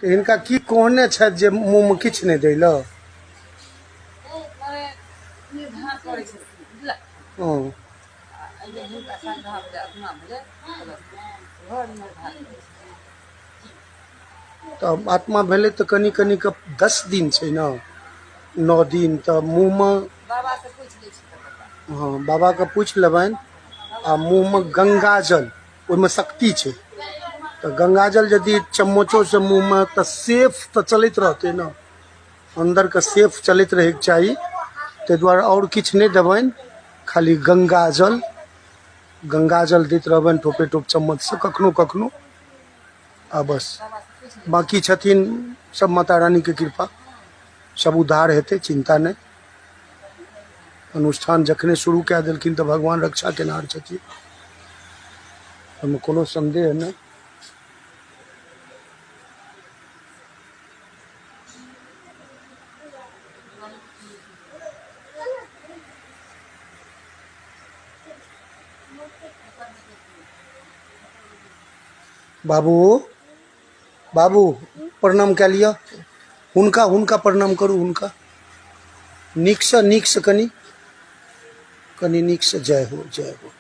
तो इनका की कहने छथि जे मुँह में किछु नहीं दै लए? हाँ तो आत्मा भेले तो कनी कनी के 10 दिन छै ना, 9 दिन तो मुँह में हाँ बाबा के पूछ लेबनि। आ मुँह में गंगा जल ओहिमे शक्ति छै, तो गंगा जल यदि चम्मचो से मुँह में तो सेफ तो चलते रहते ना, अंदर के सेफ चलते रहे चाहिए। ते द्वारा और किछु नहीं देबनि, खाली गंगा जल दैत रहबनि ठोपे ठोप चम्मच से कखनो कखनो। आ बस बाकी छथिन सब माता रानी के कृपा, सब उद्धार हेतै, चिंता नहीं। अनुष्ठान जखने शुरू कए देलखिन तो भगवान रक्षा केनार छथिन, ओहिमे कोनो संदेह नहीं। बाबू बाबू प्रणाम कए लिया, हुनका प्रणाम करू, हुनका नीक से कनी नीक से। जय हो जय हो।